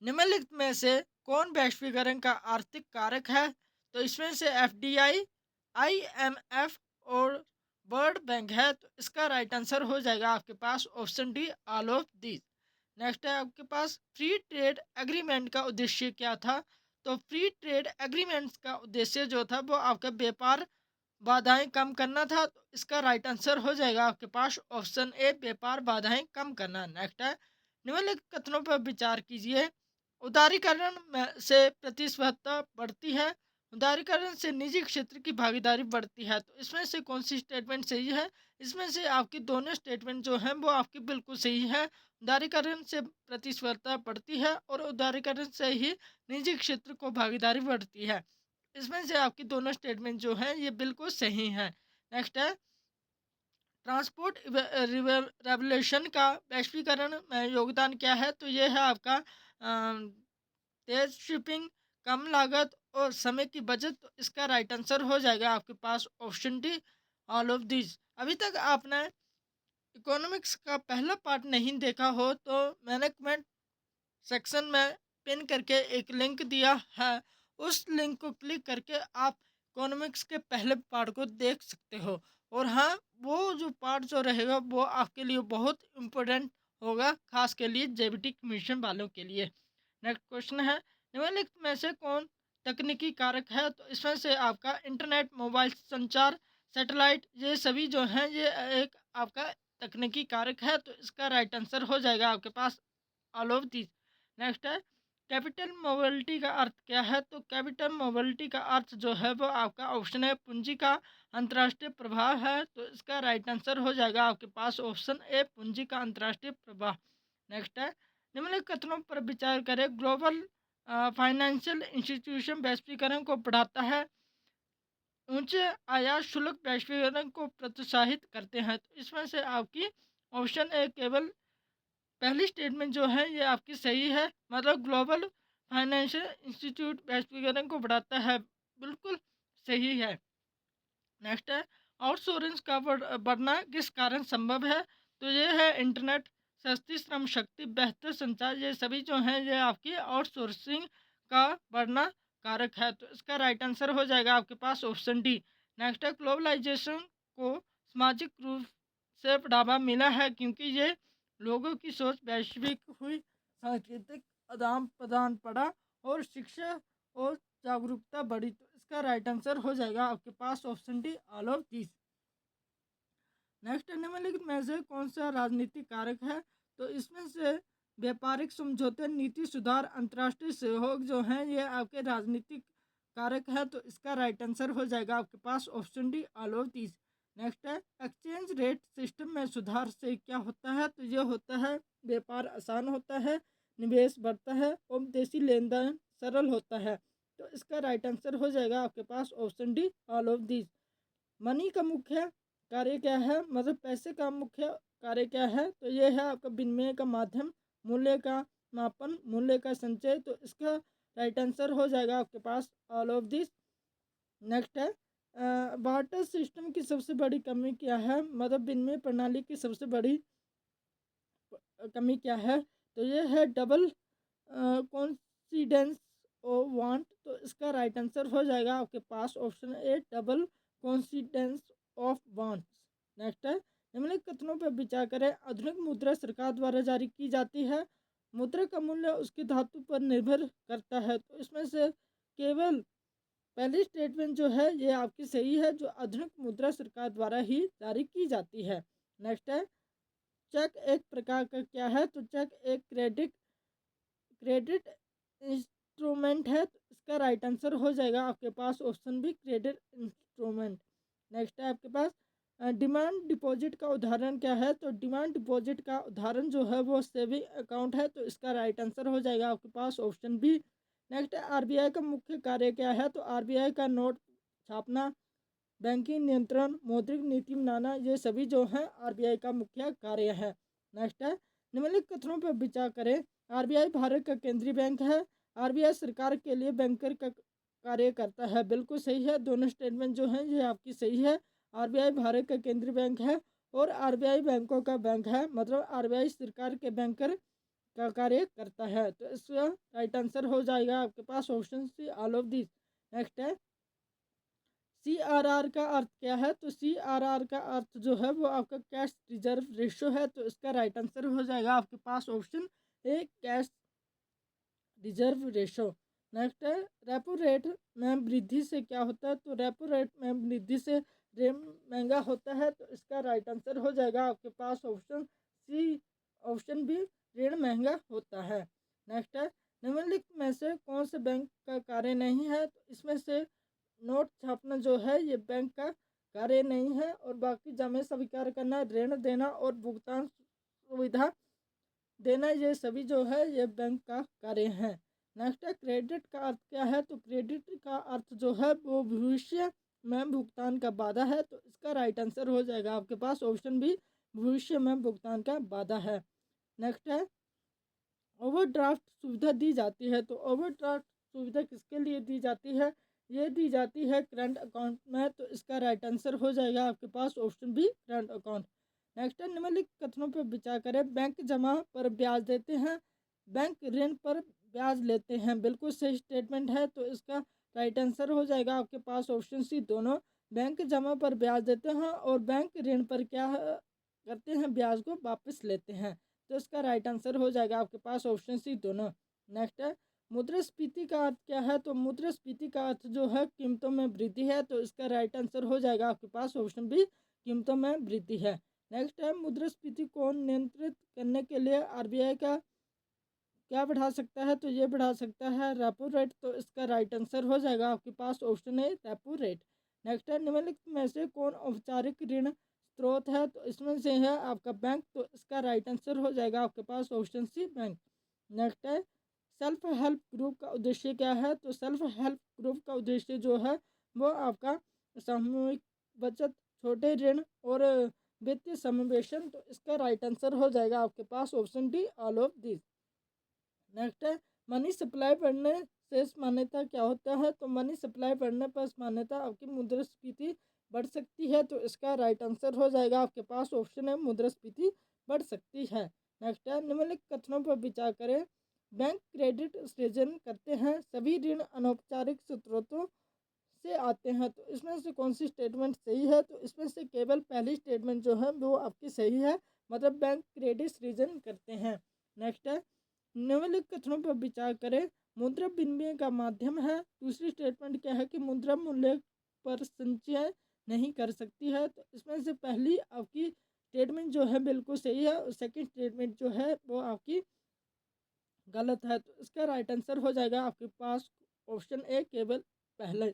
निम्नलिखित में से कौन वैश्वीकरण का आर्थिक कारक है? तो इसमें से एफडीआई, आईएमएफ और वर्ल्ड बैंक है। तो इसका राइट आंसर हो जाएगा आपके पास option D, all of these. Next है आपके पास फ्री ट्रेड एग्रीमेंट का उद्देश्य क्या था? तो फ्री ट्रेड एग्रीमेंट्स का उद्देश्य जो था वो आपका व्यापार बाधाएं कम करना था। तो इसका राइट आंसर हो जाएगा आपके पास ऑप्शन ए, व्यापार बाधाएं कम करना। नेक्स्ट है निम्नलिखित कथनों पर विचार कीजिए। उदारीकरण से प्रतिस्पर्धा बढ़ती है, उदारीकरण से निजी क्षेत्र की भागीदारी बढ़ती है। तो इसमें से कौन सी स्टेटमेंट सही है? इसमें से आपकी दोनों स्टेटमेंट जो हैं वो आपकी बिल्कुल सही है। उदारीकरण से प्रतिस्पर्धा बढ़ती है और उदारीकरण से ही निजी क्षेत्र को भागीदारी बढ़ती है। इसमें से आपकी दोनों स्टेटमेंट जो हैं ये बिल्कुल सही हैं। नेक्स्ट है ट्रांसपोर्ट रेवोल्यूशन का वैश्वीकरण में योगदान क्या है? तो ये है आपका तेज शिपिंग, कम लागत और समय की बचत। तो इसका राइट आंसर हो जाएगा आपके पास option D, all of this. अभी तक आपने इकोनॉमिक्स का पहला पार्ट नहीं देखा हो तो मैंने कमेंट सेक्शन में पिन करके एक लिंक दिया है। उस लिंक को क्लिक करके आप इकोनॉमिक्स के पहले पार्ट को देख सकते हो। और हाँ, वो जो पार्ट जो रहेगा वो आपके लिए बहुत इम्पोर्टेंट होगा, खास के लिए जेबीटी कमीशन वालों के लिए। नेक्स्ट क्वेश्चन है निम्नलिखित में से कौन तकनीकी कारक है? तो इसमें से आपका इंटरनेट, मोबाइल संचार, सैटेलाइट, ये सभी जो हैं ये एक आपका तकनीकी कारक है। तो इसका राइट आंसर हो जाएगा आपके पास ऑल ऑफ दिस। नेक्स्ट है कैपिटल मोबिलिटी का अर्थ क्या है? तो कैपिटल मोबिलिटी का अर्थ जो है वो आपका ऑप्शन है पूंजी का अंतर्राष्ट्रीय प्रभाव है। तो इसका राइट आंसर हो जाएगा आपके पास ऑप्शन ए, पूंजी का अंतर्राष्ट्रीय प्रभाव। नेक्स्ट है निम्नलिखित कथनों पर विचार करें। ग्लोबल फाइनेंशियल इंस्टीट्यूशन वैश्वीकरण को बढ़ाता है, ऊंचे आयात शुल्क वैश्वीकरण को प्रोत्साहित करते हैं। तो इसमें से आपकी ऑप्शन ए केवल पहली स्टेटमेंट जो है ये आपकी सही है, मतलब ग्लोबल फाइनेंशियल इंस्टीट्यूट वैश्वीकरण को बढ़ाता है, बिल्कुल सही है। नेक्स्ट है आउटसोर्सिंग का बढ़ना किस कारण संभव है? तो ये है इंटरनेट, सस्ती श्रम शक्ति, बेहतर संचार, ये सभी जो हैं ये आपकी आउटसोर्सिंग का बढ़ना कारक है। तो इसका राइट आंसर हो जाएगा आपके पास ऑप्शन डी। नेक्स्ट है ग्लोबलाइजेशन को सामाजिक रूप से बढ़ावा मिला है क्योंकि ये लोगों की सोच वैश्विक हुई, सांस्कृतिक आदान प्रदान बढ़ा और शिक्षा और जागरूकता बढ़ी। तो इसका राइट आंसर हो जाएगा आपके पास option D, all of this. Next निम्नलिखित में से कौन सा राजनीतिक कारक है? तो इसमें से व्यापारिक समझौते, नीति सुधार, अंतर्राष्ट्रीय सहयोग जो हैं ये आपके राजनीतिक कारक है। तो इसका राइट आंसर हो जाएगा आपके पास option D, all of this. Next है एक्सचेंज रेट सिस्टम में सुधार से क्या होता है? तो ये होता है व्यापार आसान होता है, निवेश बढ़ता है और विदेशी लेन देन सरल होता है। तो इसका राइट आंसर हो जाएगा आपके पास option D, all of this. Money का मुख्य कार्य क्या है? मतलब पैसे का मुख्य कार्य क्या है? तो ये है आपका विनिमय का माध्यम, मूल्य का मापन, मूल्य का संचय। तो इसका राइट आंसर हो जाएगा आपके पास ऑल ऑफ दिस। नेक्स्ट है बार्टर सिस्टम की सबसे बड़ी कमी क्या है? मतलब विनिमय प्रणाली की सबसे बड़ी कमी क्या है? तो ये है डबल कॉन्सिडेंस ऑफ वांट। तो इसका राइट आंसर हो जाएगा आपके पास option A, double coincidence of want. Next है निम्नलिखित कथनों पर विचार करें। आधुनिक मुद्रा सरकार द्वारा जारी की जाती है, मुद्रा का मूल्य उसकी धातु पर निर्भर करता है। तो इसमें से केवल पहली स्टेटमेंट जो है ये आपकी सही है, जो आधुनिक मुद्रा सरकार द्वारा ही जारी की जाती है। नेक्स्ट है चेक एक प्रकार का क्या है? तो चेक एक क्रेडिट क्रेडिट इंस्ट्रूमेंट है। तो इसका राइट आंसर हो जाएगा आपके पास option B, credit instrument. Next है आपके पास डिमांड डिपॉजिट का उदाहरण क्या है? तो डिमांड डिपॉजिट का उदाहरण जो है वो सेविंग अकाउंट है। तो इसका राइट आंसर हो जाएगा आपके पास ऑप्शन बी। नेक्स्ट है आरबीआई का मुख्य कार्य क्या है? तो आरबीआई का नोट छापना, बैंकिंग नियंत्रण, मौद्रिक नीति बनाना, ये सभी जो हैं आरबीआई का मुख्य कार्य है। नेक्स्ट है निम्नलिखित कथनों पर विचार करें। आरबीआई भारत का केंद्रीय बैंक है, आरबीआई सरकार के लिए बैंकर का कार्य करता है, बिल्कुल सही है। दोनों स्टेटमेंट जो हैं ये आपकी सही है। आरबीआई भारत का केंद्रीय बैंक है और आरबीआई बैंकों का बैंक है, मतलब आरबीआई सरकार के बैंकर का कार्य करता है। तो इसका राइट आंसर हो जाएगा आपके पास option C all of this. Next है CRR का अर्थ क्या है? तो CRR का अर्थ जो है वो आपका कैश रिजर्व रेशो है। तो इसका राइट आंसर हो जाएगा आपके पास option A cash reserve ratio. Next है रेपो रेट में वृद्धि से क्या होता है? तो रेपो रेट में वृद्धि से ऋण महंगा होता है। तो इसका राइट आंसर हो जाएगा आपके पास ऑप्शन सी ऑप्शन बी ऋण महंगा होता है। नेक्स्ट है निम्नलिखित में से कौन से बैंक का कार्य नहीं है? तो इसमें से नोट छापना जो है ये बैंक का कार्य नहीं है, और बाकी जमा स्वीकार करना, ऋण देना और भुगतान सुविधा देना, ये सभी जो है ये बैंक का कार्य है। नेक्स्ट है क्रेडिट का अर्थ क्या है? तो क्रेडिट का अर्थ जो है वो भविष्य में भुगतान का वादा है। तो इसका राइट आंसर हो जाएगा आपके पास ऑप्शन बी भविष्य में भुगतान का वादा है। नेक्स्ट है ओवरड्राफ्ट सुविधा दी जाती है। तो ओवरड्राफ्ट सुविधा किसके लिए दी जाती है? ये दी जाती है करंट अकाउंट में। तो इसका राइट आंसर हो जाएगा आपके पास option B current account. Next है निम्नलिखित कथनों पर विचार करें। बैंक जमा पर ब्याज देते हैं, बैंक ऋण पर ब्याज लेते हैं। बिल्कुल सही स्टेटमेंट है। तो इसका राइट आंसर हो जाएगा आपके पास ऑप्शन सी दोनों। बैंक जमा पर ब्याज देते हैं और बैंक ऋण पर क्या करते हैं? ब्याज को वापस लेते हैं। तो इसका राइट आंसर हो जाएगा आपके पास ऑप्शन सी दोनों। नेक्स्ट है मुद्रास्फीति का अर्थ क्या है? तो मुद्रास्फीति का अर्थ जो है कीमतों में वृद्धि है। तो इसका राइट आंसर हो जाएगा आपके पास ऑप्शन बी कीमतों में वृद्धि है। नेक्स्ट है मुद्रास्फीति को नियंत्रित करने के लिए आरबीआई का क्या बढ़ा सकता है? तो ये बढ़ा सकता है रेपो रेट। तो इसका राइट आंसर हो जाएगा आपके पास option A repo rate. Next है निम्नलिखित में से कौन औपचारिक ऋण स्रोत है? तो इसमें से है आपका बैंक। तो इसका राइट आंसर हो जाएगा आपके पास ऑप्शन सी बैंक। नेक्स्ट है सेल्फ हेल्प ग्रुप का उद्देश्य क्या है? तो सेल्फ हेल्प ग्रुप का उद्देश्य जो है वो आपका सामूहिक बचत, छोटे ऋण और वित्तीय समावेशन। तो इसका राइट आंसर हो जाएगा आपके पास option D all of this. Next है मनी सप्लाई बढ़ने से मान्यता क्या होता है? तो मनी सप्लाई बढ़ने पर मान्यता आपकी मुद्रास्फीति बढ़ सकती है। तो इसका राइट आंसर हो जाएगा आपके पास ऑप्शन है मुद्रास्फीति बढ़ सकती है। नेक्स्ट है निम्नलिखित कथनों पर विचार करें। बैंक क्रेडिट सृजन करते हैं, सभी ऋण अनौपचारिक स्रोतों से आते हैं। तो इसमें से कौन सी स्टेटमेंट सही है? तो इसमें से केवल पहली स्टेटमेंट जो है वो आपकी सही है, मतलब बैंक क्रेडिट सृजन करते हैं। नेक्स्ट है निम्नलिखित कथनों पर विचार करें। मुद्रा विनिमय का माध्यम है। दूसरी स्टेटमेंट क्या है कि मुद्रा मूल्य पर संचय नहीं कर सकती है। तो इसमें से पहली आपकी स्टेटमेंट जो है बिल्कुल सही है, और सेकंड स्टेटमेंट जो है वो आपकी गलत है। तो इसका राइट आंसर हो जाएगा आपके पास ऑप्शन ए केवल पहले।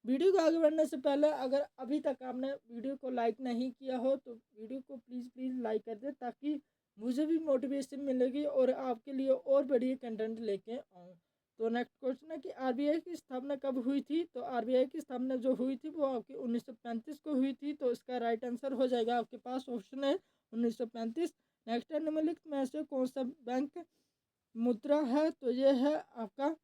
वीडियो को आगे बढ़ने से पहले अगर अभी तक आपने वीडियो को लाइक नहीं किया हो तो वीडियो को प्लीज़ लाइक कर दें, ताकि मुझे भी मोटिवेशन मिलेगी और आपके लिए और बढ़िया कंटेंट लेके आऊँ। तो नेक्स्ट क्वेश्चन है कि आरबीआई की स्थापना कब हुई थी? तो आरबीआई की स्थापना जो हुई थी वो आपकी 1935 को हुई थी। तो इसका राइट आंसर हो जाएगा आपके पास ऑप्शन है 1935। नेक्स्ट है निम्नलिखित में से कौन सा बैंक मुद्रा है? तो ये है आपका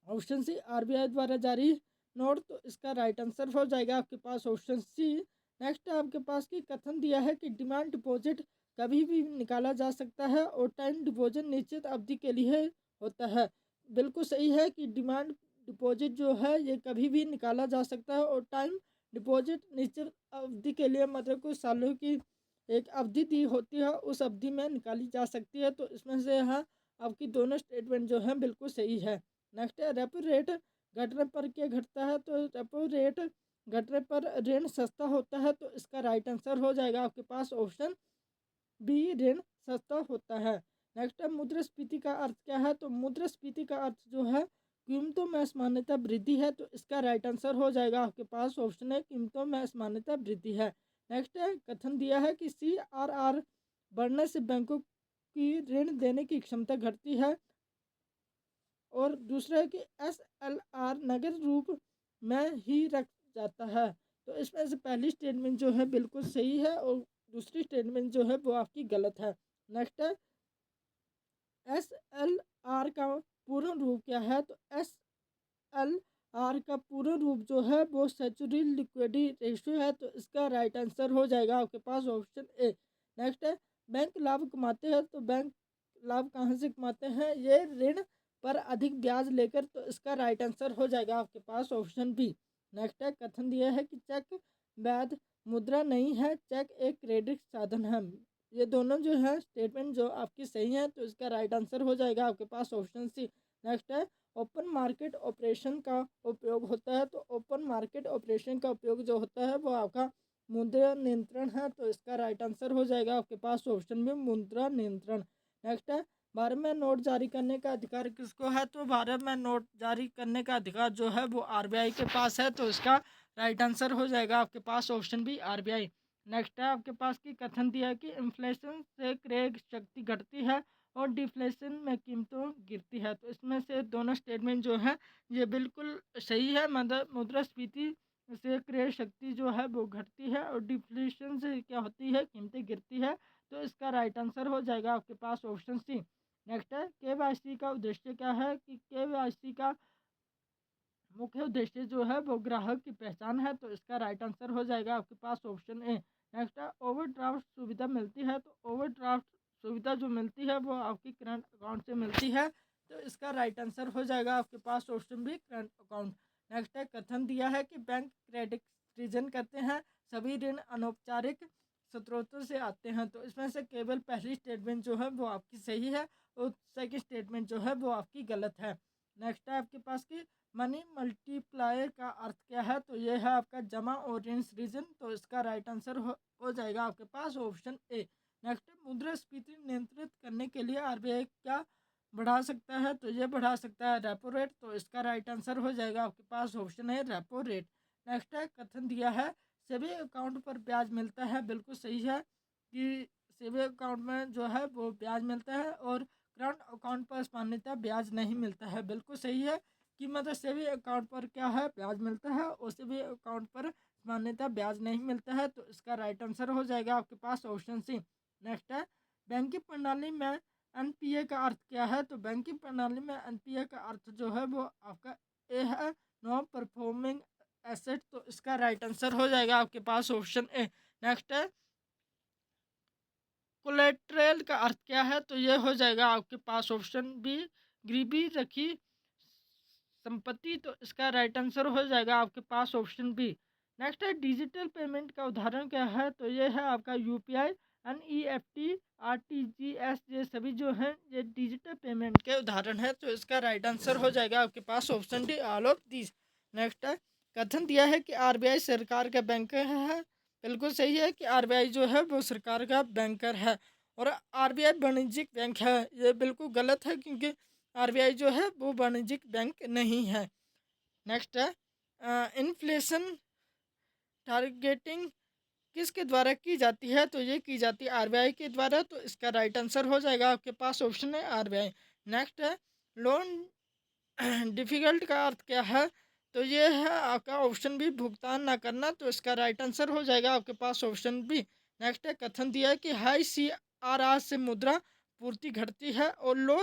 ऑप्शन सी आरबीआई द्वारा जारी नोट। तो इसका राइट आंसर हो जाएगा आपके पास ऑप्शन सी। नेक्स्ट आपके पास की कथन दिया है कि डिमांड डिपॉजिट कभी भी निकाला जा सकता है और टाइम डिपॉजिट निश्चित अवधि के लिए होता है। बिल्कुल सही है कि डिमांड डिपॉजिट जो है ये कभी भी निकाला जा सकता है, और टाइम डिपॉजिट निश्चित अवधि के लिए, मतलब कुछ सालों की एक अवधि दी होती है, उस अवधि में निकाली जा सकती है। तो इसमें से है आपकी दोनों स्टेटमेंट जो है बिल्कुल सही है। नेक्स्ट है रेपो रेट घटने पर क्या घटता है? तो रेपो रेट घटने पर ऋण सस्ता होता है। तो इसका राइट आंसर हो जाएगा आपके पास ऑप्शन बी ऋण सस्ता होता है। नेक्स्ट है मुद्रास्फीति का अर्थ क्या है? तो मुद्रास्फीति का अर्थ जो है कीमतों में असमानता वृद्धि है। तो इसका राइट आंसर हो जाएगा आपके पास ऑप्शन है कीमतों में असमानता वृद्धि है। नेक्स्ट है कथन दिया है कि CRR बढ़ने से बैंकों की ऋण देने की क्षमता घटती है, और दूसरा है कि SLR नगद रूप में ही रख जाता है। तो इसमें से पहली स्टेटमेंट जो है बिल्कुल सही है, और दूसरी स्टेटमेंट जो है वो आपकी गलत है। नेक्स्ट है SLR का पूर्ण रूप क्या है? तो SLR का पूर्ण रूप जो है वो सेचुरी लिक्विडिटी रेशियो है। तो इसका राइट आंसर हो जाएगा आपके पास ऑप्शन ए। नेक्स्ट है बैंक लाभ कमाते हैं, तो बैंक लाभ कहाँ से कमाते हैं? ये ऋण पर अधिक ब्याज लेकर। तो इसका राइट आंसर हो जाएगा आपके पास ऑप्शन बी। नेक्स्ट है, कथन दिया है कि चेक वैध मुद्रा नहीं है, चेक एक क्रेडिट साधन है। ये दोनों जो है स्टेटमेंट जो आपकी सही है, तो इसका राइट आंसर हो जाएगा आपके पास ऑप्शन सी। नेक्स्ट है, ओपन मार्केट ऑपरेशन का उपयोग होता है। तो ओपन मार्केट ऑपरेशन का उपयोग जो होता है वो आपका मुद्रा नियंत्रण है। तो इसका राइट आंसर हो जाएगा आपके पास ऑप्शन में मुद्रा नियंत्रण। नेक्स्ट है, भारत में नोट जारी करने का अधिकार किसको है? तो भारत में नोट जारी करने का अधिकार जो है वो आरबीआई के पास है। तो इसका राइट आंसर हो जाएगा आपके पास ऑप्शन बी आरबीआई। नेक्स्ट है आपके पास की कथन दिया है कि इन्फ्लेशन से क्रय शक्ति घटती है और डिफ्लेशन में कीमतों गिरती है। तो इसमें से दोनों स्टेटमेंट जो है ये बिल्कुल सही है। मुद्रास्फीति से क्रय शक्ति जो है वो घटती है और डिफ्लेशन से क्या होती है, कीमतें गिरती है। तो इसका राइट आंसर हो जाएगा आपके पास ऑप्शन सी। नेक्स्ट है, केवाईसी का उद्देश्य क्या है? कि केवाईसी का मुख्य उद्देश्य जो है वो ग्राहक की पहचान है। तो इसका राइट आंसर हो जाएगा आपके पास ऑप्शन ए। नेक्स्ट है, ओवरड्राफ्ट सुविधा मिलती है। तो ओवरड्राफ्ट सुविधा जो मिलती है वो आपकी करंट अकाउंट से मिलती है। तो इसका राइट आंसर हो जाएगा आपके पास option B current account. Next है, कथन दिया है कि बैंक क्रेडिट सृजन करते हैं, सभी ऋण अनौपचारिक स्रोतों से आते हैं। तो इसमें से केवल पहली स्टेटमेंट जो है वो आपकी सही है और सेकंड स्टेटमेंट जो है वो आपकी गलत है। नेक्स्ट है आपके पास की मनी मल्टीप्लायर का अर्थ क्या है? तो ये है आपका जमा और ऋण सृजन। तो इसका राइट आंसर हो जाएगा आपके पास ऑप्शन ए। नेक्स्ट, मुद्रास्फीति नियंत्रित करने के लिए आरबीआई क्या बढ़ा सकता है? तो ये बढ़ा सकता है रेपो रेट। तो इसका राइट आंसर हो जाएगा आपके पास ऑप्शन है रेपो रेट। नेक्स्ट है, कथन दिया है सेविंग अकाउंट पर ब्याज मिलता है। बिल्कुल सही है कि सेविंग अकाउंट में जो है वो ब्याज मिलता है और करंट अकाउंट पर सामान्यतः ब्याज नहीं मिलता है। बिल्कुल सही है कि मतलब सेविंग अकाउंट पर क्या है, ब्याज मिलता है और सेविंग अकाउंट पर सामान्यतः ब्याज नहीं मिलता है। तो इसका राइट आंसर हो जाएगा आपके पास ऑप्शन सी। नेक्स्ट है, बैंकिंग प्रणाली में एनपीए का अर्थ क्या है? तो बैंकिंग प्रणाली में एनपीए का अर्थ जो है वो आपका ए है, नॉन परफॉर्मिंग एसेट। तो इसका राइट आंसर हो जाएगा आपके पास ऑप्शन ए। नेक्स्ट है, कोलेट्रल का अर्थ क्या है? तो ये हो जाएगा आपके पास ऑप्शन बी, गिरवी रखी संपत्ति। तो इसका राइट आंसर हो जाएगा आपके पास ऑप्शन बी। नेक्स्ट है, डिजिटल पेमेंट का उदाहरण क्या है? तो ये है आपका यूपीआई, एनईएफटी, आरटीजीएस। ये सभी जो हैं ये डिजिटल पेमेंट के उदाहरण है। तो इसका राइट आंसर हो जाएगा आपके पास option D, all of these. Next है, कथन दिया है कि आरबीआई सरकार का बैंकर है। बिल्कुल सही है कि आरबीआई जो है वो सरकार का बैंकर है और आरबीआई वाणिज्यिक बैंक है। ये बिल्कुल गलत है क्योंकि आरबीआई जो है वो वाणिज्यिक बैंक नहीं है। नेक्स्ट है, इन्फ्लेशन टारगेटिंग किसके द्वारा की जाती है? तो ये की जाती है आरबीआई के द्वारा। तो इसका राइट आंसर हो जाएगा आपके पास ऑप्शन है आरबीआई। नेक्स्ट है, लोन डिफ़िकल्ट का अर्थ क्या है? तो ये है आपका ऑप्शन बी, भुगतान ना करना। तो इसका राइट आंसर हो जाएगा आपके पास ऑप्शन बी। नेक्स्ट है, कथन दिया है कि हाई सीआरआर से मुद्रा पूर्ति घटती है और लो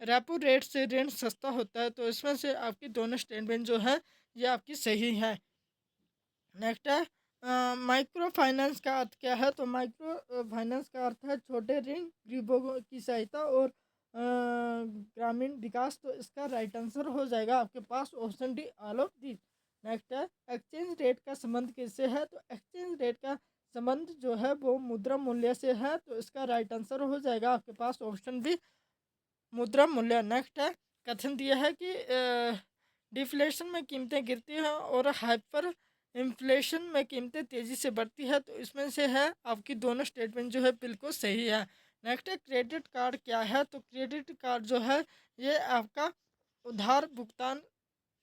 रेपो रेट से ऋण सस्ता होता है। तो इसमें से आपकी दोनों स्टेटमेंट जो है ये आपकी सही है। नेक्स्ट है, माइक्रो फाइनेंस का अर्थ क्या है? तो माइक्रो फाइनेंस का अर्थ है छोटे ऋण, गरीबों की सहायता और ग्रामीण विकास। तो इसका राइट आंसर हो जाएगा आपके पास option D, all of this. Next है, एक्सचेंज रेट का संबंध किससे है? तो एक्सचेंज रेट का संबंध जो है वो मुद्रा मूल्य से है। तो इसका राइट आंसर हो जाएगा आपके पास ऑप्शन बी, मुद्रा मूल्य। नेक्स्ट है, कथन दिया है कि डिफ्लेशन में कीमतें गिरती हैं और हाइपर इन्फ्लेशन में कीमतें तेज़ी से बढ़ती है। तो इसमें से है आपकी दोनों स्टेटमेंट जो है बिल्कुल सही है। नेक्स्ट है, क्रेडिट कार्ड क्या है? तो क्रेडिट कार्ड जो है ये आपका उधार भुगतान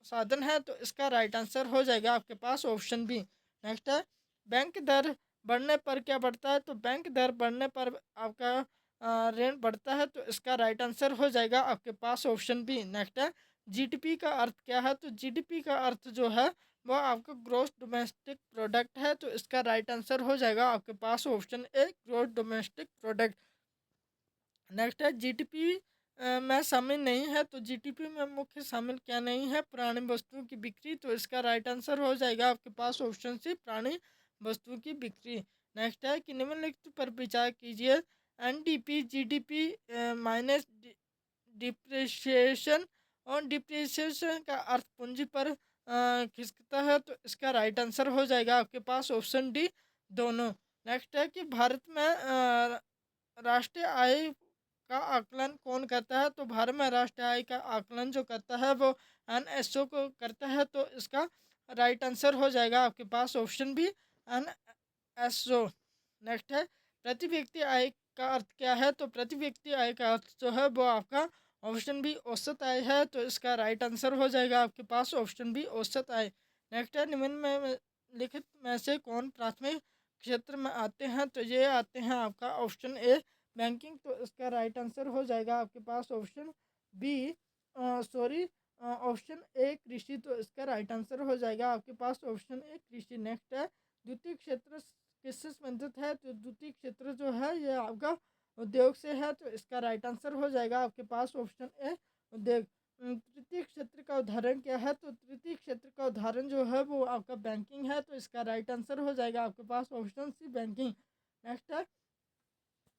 साधन है। तो इसका राइट आंसर हो जाएगा आपके पास ऑप्शन बी। नेक्स्ट है, बैंक दर बढ़ने पर क्या बढ़ता है? तो बैंक दर बढ़ने पर आपका ऋण बढ़ता है। तो इसका राइट आंसर हो जाएगा आपके पास ऑप्शन बी। नेक्स्ट है, जीडीपी का अर्थ क्या है? तो जीडीपी का अर्थ जो है वो आपका ग्रोस डोमेस्टिक प्रोडक्ट है। तो इसका राइट आंसर हो जाएगा आपके पास option A, gross domestic product. Next है, जीडीपी में शामिल नहीं है। तो जीडीपी में मुख्य शामिल क्या नहीं है? पुरानी वस्तुओं की बिक्री। तो इसका राइट आंसर हो जाएगा आपके पास ऑप्शन सी, पुरानी वस्तुओं की बिक्री। नेक्स्ट है कि निम्नलिखित पर विचार कीजिए, एनडीपी, जीडीपी माइनस डिप्रिसिएशन, और डिप्रिसिएशन का अर्थ पूंजी पर खिसकता है, तो इसका राइट आंसर हो जाएगा आपके पास ऑप्शन डी, दोनों। नेक्स्ट है कि भारत में राष्ट्रीय आय का आकलन कौन करता है? तो भारत में राष्ट्रीय आय का आकलन जो करता है वो एनएसओ को करता है, तो इसका राइट आंसर हो जाएगा आपके पास ऑप्शन बी, एनएसओ। नेक्स्ट है प्रति व्यक्ति आय का अर्थ क्या है? तो प्रति व्यक्ति आय का अर्थ जो है वो आपका ऑप्शन बी औसत आय है, तो इसका राइट आंसर हो जाएगा आपके पास ऑप्शन बी औसत आय। नेक्स्ट है निम्न में लिखित में से कौन प्राथमिक क्षेत्र में आते हैं? तो ये आते हैं आपका ऑप्शन ए बैंकिंग, तो इसका राइट आंसर हो जाएगा आपके पास option B, sorry, option A कृषि, तो इसका राइट आंसर हो जाएगा आपके पास ऑप्शन ए कृषि। नेक्स्ट है द्वितीय क्षेत्र किससे संबंधित है? तो द्वितीय क्षेत्र जो है ये आपका उद्योग से है, तो इसका राइट आंसर हो जाएगा आपके पास ऑप्शन ए उद्योग। तृतीय क्षेत्र का उदाहरण क्या है? तो तृतीय क्षेत्र का उदाहरण जो है वो आपका बैंकिंग है, तो इसका राइट आंसर हो जाएगा आपके पास ऑप्शन सी बैंकिंग। नेक्स्ट है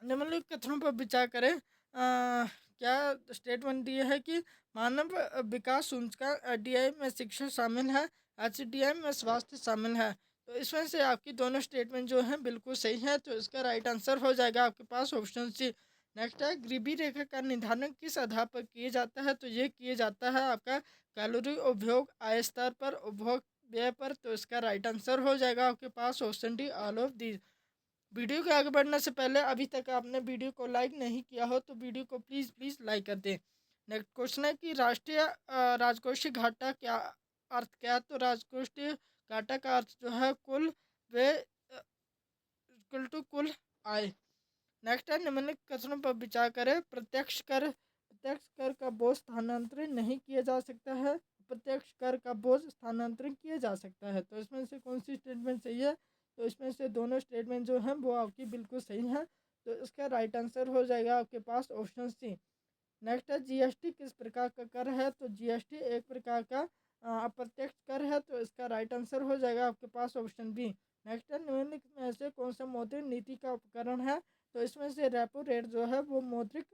निम्नलिखित कथनों पर विचार करें। क्या स्टेटमेंट दिए है कि मानव विकास सूचकांक एडीआई में शिक्षा शामिल है, एचडीआई में स्वास्थ्य शामिल है, तो इसमें से आपकी दोनों स्टेटमेंट जो हैं बिल्कुल सही है, तो इसका राइट आंसर हो जाएगा आपके पास ऑप्शन सी। नेक्स्ट है गरीबी रेखा का निर्धारण किस आधार पर किया जाता है? तो ये किया जाता है आपका कैलोरी उपभोग आय स्तर पर, उपभोग व्यय पर, तो इसका राइट आंसर हो जाएगा आपके पास option D, all of the. Video के आगे बढ़ने से पहले अभी तक आपने वीडियो को लाइक नहीं किया हो तो वीडियो को प्लीज़ प्लीज़ लाइक कर दें। नेक्स्ट क्वेश्चन है कि राष्ट्रीय राजकोषीय घाटा क्या अर्थ क्या है? तो राजकोषीय घाटा का अर्थ जो है कुल वे इक्वल टू कुल आय। नेक्स्ट है निम्नलिखित कथनों पर विचार करें। प्रत्यक्ष कर का बोझ स्थानांतरित नहीं किया जा सकता है, प्रत्यक्ष कर का बोझ स्थानांतरित किया जा सकता है, तो इसमें से कौन सी स्टेटमेंट सही है? तो इसमें से दोनों स्टेटमेंट जो हैं वो आपकी बिल्कुल सही है, तो इसका राइट आंसर हो जाएगा आपके पास ऑप्शन सी। नेक्स्ट है जीएसटी किस प्रकार का कर है? तो जीएसटी एक प्रकार का अप्रत्यक्ष कर है, तो इसका राइट आंसर हो जाएगा आपके पास ऑप्शन बी। नेक्स्ट है निम्नलिखित में से कौन सा मौद्रिक नीति का उपकरण है? तो इसमें से रेपो रेट जो है वो मौद्रिक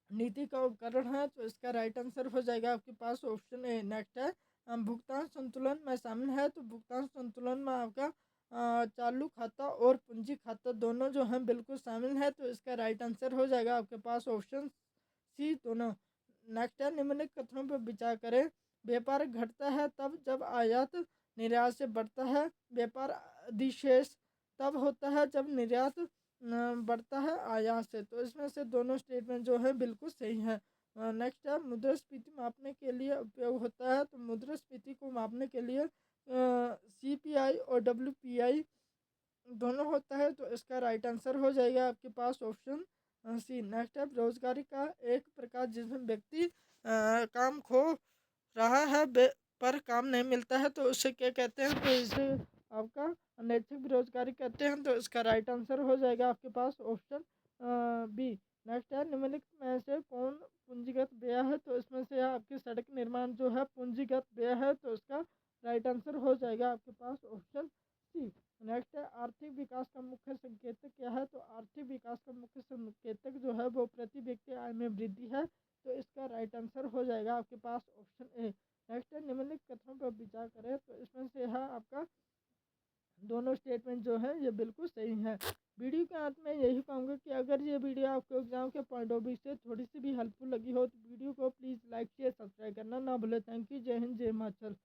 नीति का उपकरण है, तो इसका राइट आंसर हो जाएगा आपके पास ऑप्शन ए। नेक्स्ट है भुगतान संतुलन में शामिल है, तो भुगतान संतुलन में आपका चालू खाता और पूंजी खाता दोनों जो हैं बिल्कुल शामिल है, तो इसका राइट आंसर हो जाएगा आपके पास ऑप्शन सी, दोनों। नेक्स्ट है निम्नलिखित कथनों पर विचार करें। व्यापार घटता है तब जब आयात निर्यात से बढ़ता है, व्यापार अधिशेष तब होता है जब निर्यात बढ़ता है आयात से, तो इसमें से दोनों स्टेटमेंट जो है बिल्कुल सही है। नेक्स्ट है मुद्रास्फीति मापने के लिए उपयोग होता है, तो मुद्रास्फीति को मापने के लिए सीपीआई और डब्ल्यूपीआई दोनों होता है, तो इसका राइट आंसर हो जाएगा आपके पास ऑप्शन सी। नेक्स्ट है बेरोजगारी का एक प्रकार जिसमें व्यक्ति काम खो रहा है पर काम नहीं मिलता है, तो उसे क्या कहते हैं? तो इसे आपका अनैतिक बेरोजगारी कहते हैं, तो इसका राइट आंसर हो जाएगा आपके पास ऑप्शन बी। नेक्स्ट है निम्नलिखित में से कौन पूंजीगत व्यय है? तो इसमें से आपकी सड़क निर्माण जो है पूंजीगत व्यय है, तो इसका राइट आंसर हो जाएगा आपके पास ऑप्शन सी। नेक्स्ट है आर्थिक विकास का मुख्य संकेतक क्या है? तो आर्थिक विकास का मुख्य संकेतक जो है वो प्रति व्यक्ति आय में वृद्धि है, तो इसका राइट आंसर हो जाएगा आपके पास ऑप्शन ए। नेक्स्ट है निम्नलिखित कथनों पर विचार करें, तो इसमें से है आपका दोनों स्टेटमेंट जो है ये बिल्कुल सही है। वीडियो के अंत में यही कहूँगा कि अगर ये वीडियो आपको एग्जाम के पॉइंट ऑफ व्यू से थोड़ी सी भी हेल्पफुल लगी हो तो वीडियो को प्लीज़ लाइक शेयर सब्सक्राइब करना ना भूलें। Thank you. जय हिंद, जय हिमाचल।